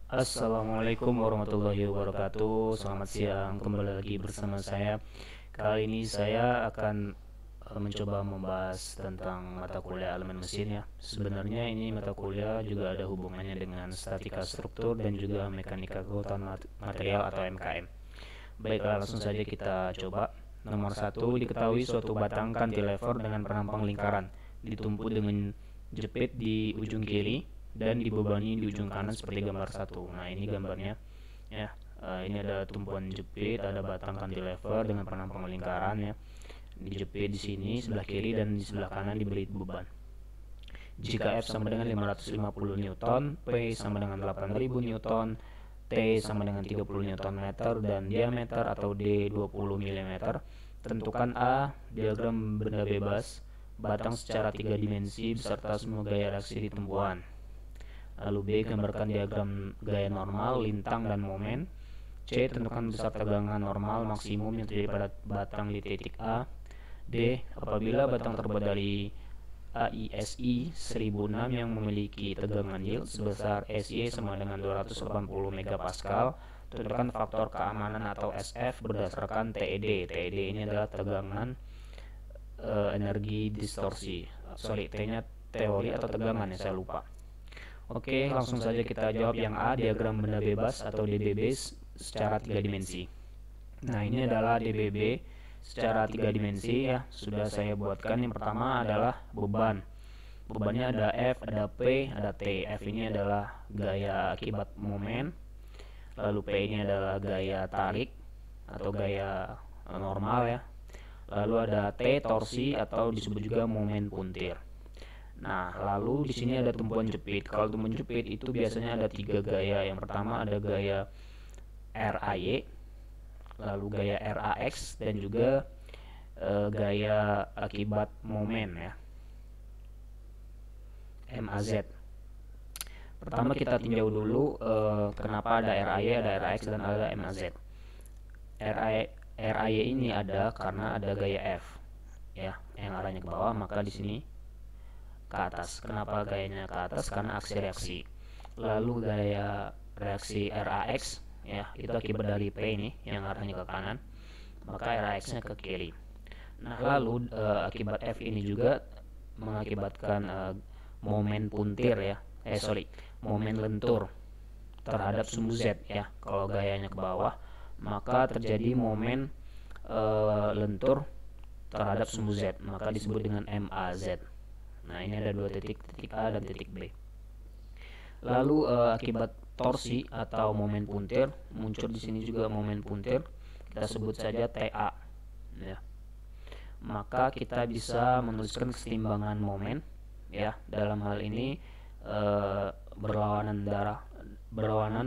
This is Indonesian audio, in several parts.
Assalamualaikum warahmatullahi wabarakatuh. Selamat siang, kembali lagi bersama saya. Kali ini saya akan mencoba membahas tentang mata kuliah elemen mesin ya. Sebenarnya ini mata kuliah juga ada hubungannya dengan statika struktur dan juga mekanika keutuhan material atau MKM. Baiklah, langsung saja kita coba. Nomor satu, diketahui suatu batang cantilever dengan penampang lingkaran ditumpu dengan jepit di ujung kiri dan dibebani di ujung kanan seperti gambar satu. Nah, ini gambarnya ya. Ini ada tumpuan jepit, ada batang cantilever dengan penampang lingkaran ya. Dijepit di sini sebelah kiri dan di sebelah kanan diberi beban. Jika F sama dengan 550 Newton, P sama dengan 8000 Newton, T sama dengan 30 Newton meter, dan diameter atau D 20 mm, tentukan A, diagram benda bebas, batang secara 3 dimensi beserta semua gaya reaksi di tumpuan. Lalu B, gambarkan diagram gaya normal, lintang, dan momen. C, tentukan besar tegangan normal maksimum yang terjadi pada batang di titik A. D, apabila batang terbuat dari AISI 1006 yang memiliki tegangan yield sebesar SY sama dengan 280 MPa, tentukan faktor keamanan atau SF berdasarkan TED. TED ini adalah tegangan energi distorsi. T-nya teori atau tegangan ya, saya lupa. Oke, langsung saja kita jawab yang A, diagram benda bebas atau DBB secara 3 dimensi. Nah, ini adalah DBB secara 3 dimensi ya. Sudah saya buatkan. Yang pertama adalah beban. Bebannya ada F, ada P, ada T. F ini adalah gaya akibat momen. Lalu P ini adalah gaya tarik atau gaya normal ya. Lalu ada T, torsi atau disebut juga momen puntir. Nah, lalu di sini ada tumpuan jepit. Kalau tumpuan jepit itu biasanya ada 3 gaya. Yang pertama ada gaya RAY, lalu gaya RAX, dan juga gaya akibat momen ya, MAZ. Pertama kita tinjau dulu kenapa ada RAY, ada RAX, dan ada MAZ. RAY ini ada karena ada gaya F ya, yang arahnya ke bawah, maka di sini ke atas. Kenapa gayanya ke atas? Karena aksi reaksi. Lalu gaya reaksi RAX ya, itu akibat dari P ini yang arahnya ke kanan, maka RAX-nya ke kiri. Nah, lalu akibat F ini juga mengakibatkan momen puntir ya. Momen lentur terhadap sumbu Z ya. Kalau gayanya ke bawah, maka terjadi momen lentur terhadap sumbu Z, maka disebut dengan MAZ. Nah, ini ada 2 titik, titik A dan titik B. Lalu akibat torsi atau momen puntir, muncul di sini juga momen puntir, kita sebut saja TA ya. Maka kita bisa menuliskan keseimbangan momen ya. Dalam hal ini berlawanan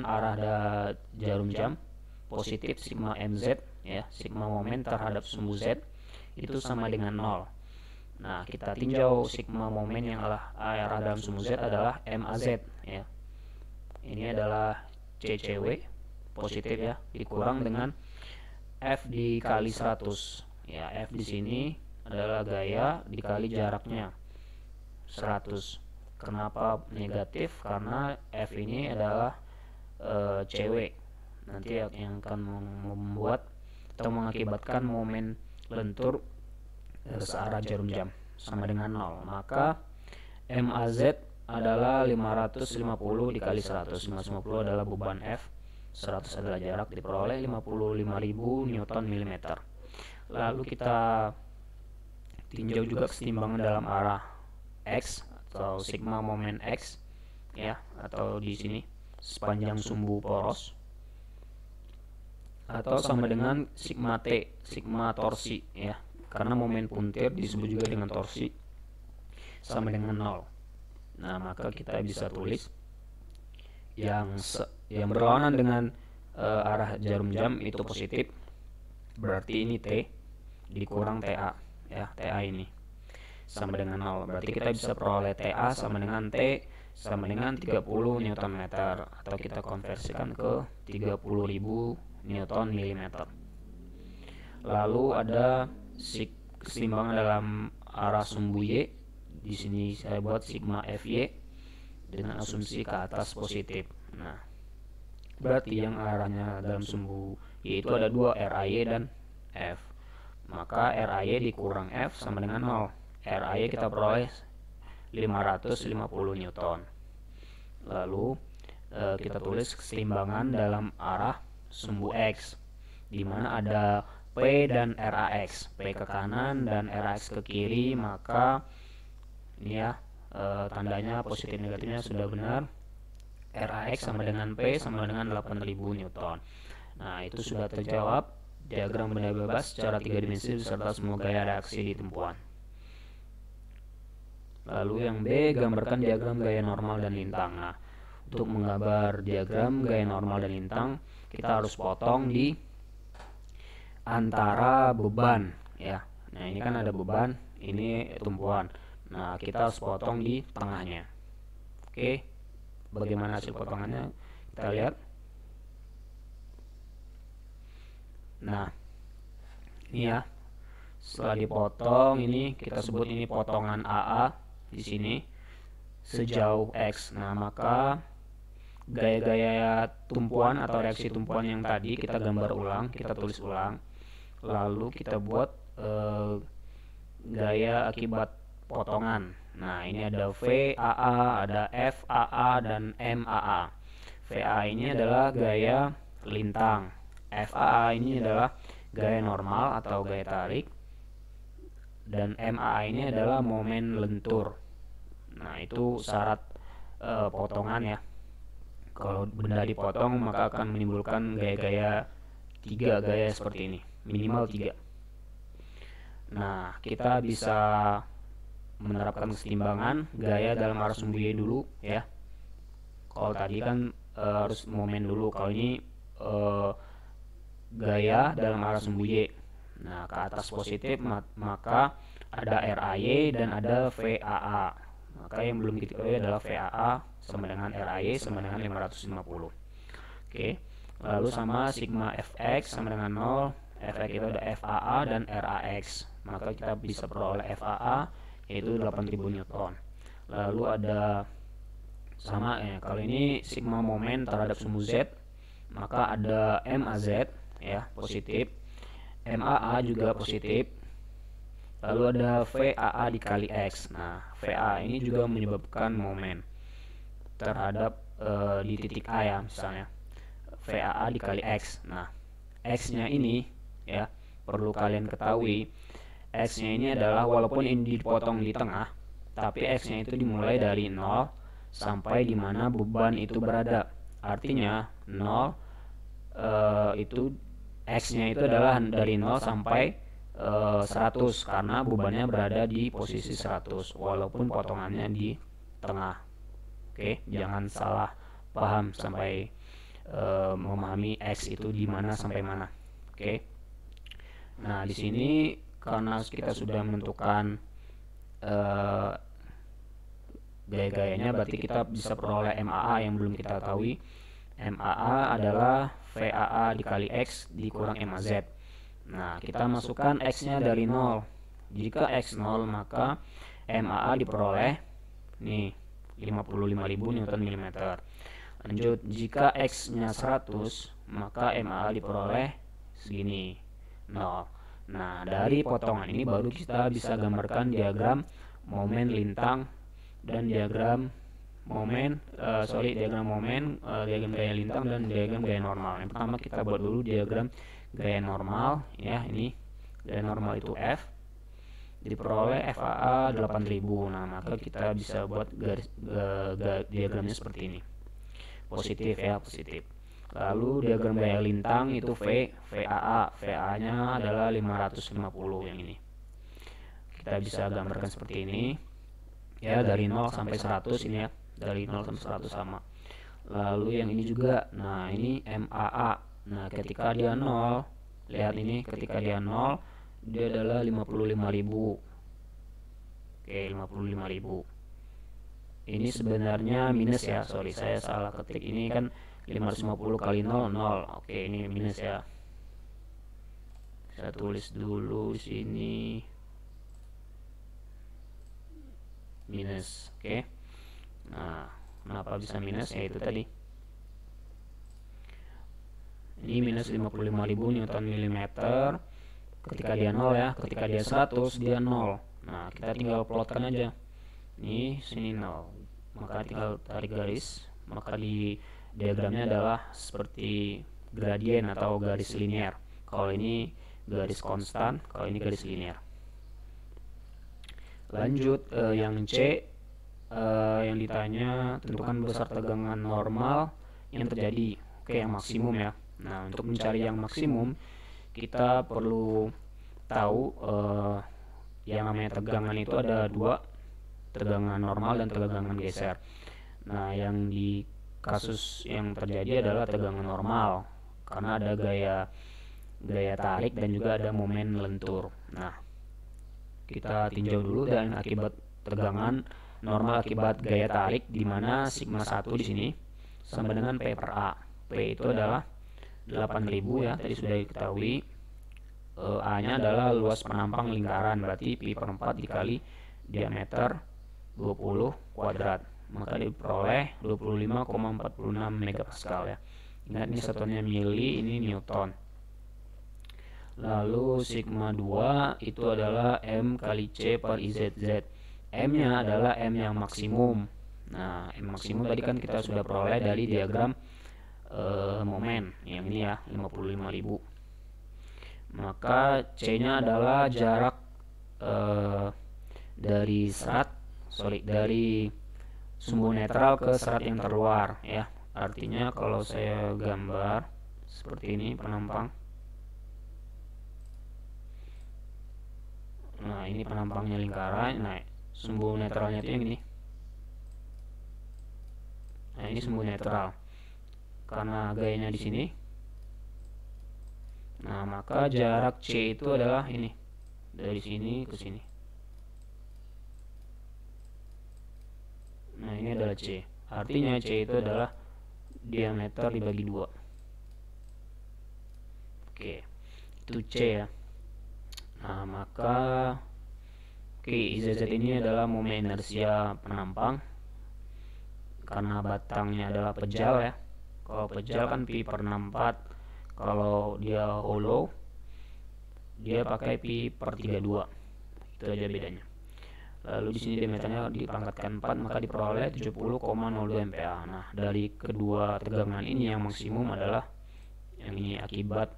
arah jarum jam positif sigma MZ ya, sigma momen terhadap sumbu Z itu sama dengan 0. Nah, kita tinjau sigma momen yang arah dalam sumbu Z adalah MAZ ya. Ini adalah CCW positif ya, dikurang dengan F dikali 100 ya. F di sini adalah gaya dikali jaraknya 100. Kenapa negatif? Karena F ini adalah CW, nanti yang akan membuat atau mengakibatkan momen lentur searah jarum jam sama dengan 0. Maka MAZ adalah 550 dikali 100. 550 adalah beban F, 100 adalah jarak, diperoleh 55.000 Newton mm. Lalu kita tinjau juga keseimbangan dalam arah X atau sigma momen X ya, atau di sini sepanjang sumbu poros, atau sama dengan sigma T, sigma torsi ya. Karena momen puntir disebut juga dengan torsi, sama dengan 0. Nah, maka kita bisa tulis yang berlawanan dengan arah jarum jam itu positif, berarti ini T dikurang TA ya. TA ini sama dengan 0, berarti kita bisa peroleh TA sama dengan T sama dengan 30 Newton meter, atau kita konversikan ke 30.000 Newton milimeter. Lalu ada keseimbangan dalam arah sumbu Y. Di sini saya buat sigma FY dengan asumsi ke atas positif. Nah, berarti yang arahnya dalam sumbu Y itu ada dua, RAY dan F. Maka RAY dikurang F sama dengan 0. RAY kita peroleh 550 Newton. Lalu kita tulis keseimbangan dalam arah sumbu X, di mana ada P dan RAX. P ke kanan dan RAX ke kiri, maka ini ya tandanya positif negatifnya sudah benar. RAX sama dengan P sama dengan 8000 Newton. Nah, itu sudah terjawab diagram benda bebas secara 3 dimensi beserta semua gaya reaksi di tumpuan. Lalu yang B, gambarkan diagram gaya normal dan lintang. Nah, untuk menggambar diagram gaya normal dan lintang, kita harus potong di antara beban ya. Nah, ini kan ada beban, ini tumpuan. Nah, kita harus potong di tengahnya. Oke. Bagaimana hasil potongannya? Kita lihat. Nah, ini ya. Setelah dipotong, ini kita sebut ini potongan AA di sini sejauh X. Nah, maka gaya-gaya tumpuan atau reaksi tumpuan yang tadi kita gambar ulang, kita tulis ulang. Lalu kita buat gaya akibat potongan. Nah, ini ada VAA, ada FAA, dan MAA. VA ini adalah gaya lintang. FAA ini adalah gaya normal atau gaya tarik. Dan MAA ini adalah momen lentur. Nah, itu syarat potongan ya. Kalau benda dipotong maka akan menimbulkan gaya-gaya 3 gaya seperti ini, minimal 3. Nah, kita bisa menerapkan keseimbangan gaya dalam arah sumbu Y dulu ya. Kalau tadi kan harus momen dulu, kalau ini gaya dalam arah sumbu Y. Nah, ke atas positif maka ada RAY dan ada VAA. Maka yang belum kita ketahui adalah VAA sama dengan RAY sama dengan 550. Oke. Lalu sama sigma Fx sama dengan 0. Fx itu ada FAA dan RAX. Maka kita bisa peroleh FAA yaitu 8000 Newton. Lalu ada sama ya, kalau ini sigma momen terhadap sumbu Z, maka ada MAZ ya, positif. MAA juga positif. Lalu ada VAA dikali X. Nah, VA ini juga menyebabkan momen terhadap di titik A ya, misalnya VAA dikali X. Nah, X-nya ini ya, perlu kalian ketahui, X-nya ini adalah walaupun ini dipotong di tengah, tapi X-nya itu dimulai dari 0 sampai di mana beban itu berada. Artinya 0 itu X-nya itu adalah dari 0 sampai 100 karena bebannya berada di posisi 100 walaupun potongannya di tengah. Oke, jangan salah paham sampai memahami X itu di mana sampai mana. Oke. Nah, di sini karena kita sudah menentukan gaya-gayanya, berarti kita bisa peroleh MAA yang belum kita ketahui. MAA adalah VAA dikali X dikurang MAZ. Nah, kita masukkan X-nya dari 0. Jika X 0, maka MAA diperoleh nih 55.000 Newton mm. Lanjut, jika X-nya 100, maka MAA diperoleh segini 0. Nah, dari potongan ini baru kita bisa gambarkan diagram momen lintang dan diagram momen diagram gaya lintang dan diagram gaya normal. Yang pertama kita buat dulu diagram gaya normal ya, ini gaya normal itu F diperoleh FAA 8000. Nah, maka kita bisa buat diagramnya seperti ini. Positif ya, positif. Lalu diagram gaya lintang itu VAA. VA-nya adalah 550 yang ini. Kita bisa gambarkan seperti ini. Ya, dari 0 sampai 100 ini ya. Dari 0 sampai 100 sama. Lalu yang ini juga. Nah, ini MAA. Nah, ketika dia 0, lihat ini, ketika dia 0, dia adalah 55.000. Oke, 55.000. Ini sebenarnya minus ya, sorry saya salah ketik, ini kan 550 kali 0, 0. Oke, ini minus ya. Saya tulis dulu sini minus. Oke. Nah, kenapa bisa minus? Ya itu tadi. Ini minus 55.000 Newton milimeter. Ketika dia 0 ya, ketika dia 100 dia 0. Nah, kita tinggal plotkan aja. Ini sini 0. Maka tinggal tarik garis. Maka di diagramnya adalah seperti gradien atau garis linear. Kalau ini garis konstan, kalau ini garis linear. Lanjut yang C, yang ditanya tentukan besar tegangan normal yang terjadi. Oke, yang maksimum ya. Nah, untuk mencari yang maksimum kita perlu tahu yang namanya tegangan itu ada dua, tegangan normal dan tegangan geser. Nah, yang di kasus yang terjadi adalah tegangan normal karena ada gaya tarik dan juga ada momen lentur. Nah, kita tinjau dulu dan akibat tegangan normal akibat gaya tarik, di mana sigma 1 di sini sama dengan P per A. P itu adalah 8000 ya, tadi sudah diketahui. A nya adalah luas penampang lingkaran, berarti pi per 4 dikali diameter 20 kuadrat, maka diperoleh 25,46 megapascal ya. Ingat ini satuannya mili, ini newton. Lalu sigma 2 itu adalah M kali C per IZZ. M nya adalah M yang maksimum. Nah, M maksimum tadi kan kita sudah peroleh dari diagram momen yang ini ya, 55.000. Maka C nya adalah jarak dari sumbu netral ke serat yang terluar ya. Artinya kalau saya gambar seperti ini penampang. Nah, ini penampangnya lingkaran. Nah, sumbu netralnya itu yang ini. Nah, ini sumbu netral. Karena gayanya di sini. Nah, maka jarak C itu adalah ini. Dari sini ke sini. Nah, ini adalah C. Artinya C itu adalah diameter dibagi 2. Oke. Itu C ya. Nah, maka IZZ ini adalah momen inersia penampang karena batangnya adalah pejal ya. Kalau pejal kan pi per 64, kalau dia hollow dia pakai pi per 32. Itu aja bedanya. Lalu di sini diameternya dipangkatkan 4, maka diperoleh 70,02 MPa. Nah, dari kedua tegangan ini yang maksimum adalah yang ini akibat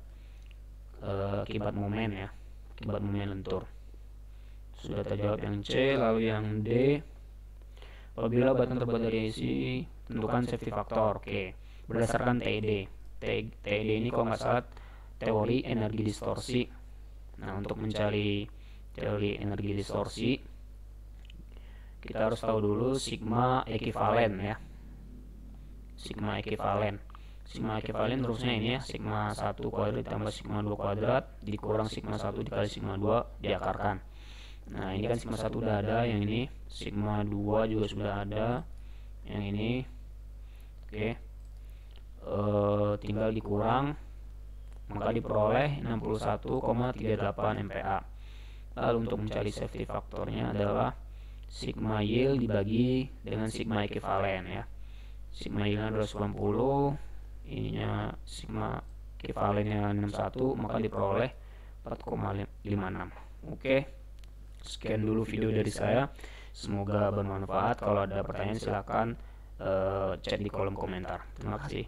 momen ya, akibat momen lentur. Sudah terjawab yang C. Lalu yang D, apabila batang terbuat dari IC tentukan safety factor. Oke, berdasarkan TED. TED ini kalau nggak salah teori energi distorsi. Nah, untuk mencari teori energi distorsi kita harus tahu dulu sigma ekivalen ya. Sigma ekivalen terusnya ini ya, sigma 1 kuadrat ditambah sigma 2 kuadrat dikurang sigma 1 dikali sigma 2 diakarkan. Nah, ini kan sigma 1 udah ada, yang ini sigma 2 juga sudah ada, yang ini oke. Tinggal dikurang, maka diperoleh 61,38 MPa. Lalu untuk mencari safety faktornya adalah sigma yield dibagi dengan sigma ekivalen ya. Sigma yieldnya adalah 90, ininya sigma ekivalennya 61, maka diperoleh 4,56. Oke, sekian dulu video dari saya, semoga bermanfaat. Kalau ada pertanyaan silakan chat di kolom komentar. Terima kasih.